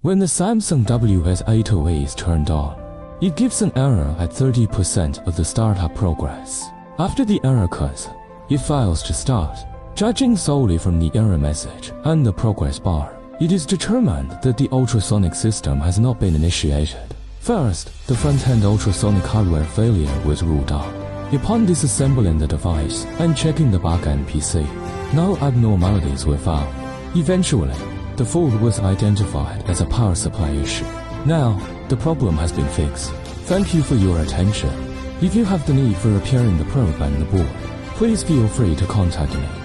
When the Samsung WS80A is turned on, it gives an error at 30% of the startup progress. After the error occurs, it fails to start. Judging solely from the error message and the progress bar, it is determined that the ultrasonic system has not been initiated. First, the front-end ultrasonic hardware failure was ruled out. Upon disassembling the device and checking the back-end PC, no abnormalities were found. Eventually, the fault was identified as a power supply issue. Now, the problem has been fixed. Thank you for your attention. If you have the need for repairing the probe and the board, please feel free to contact me.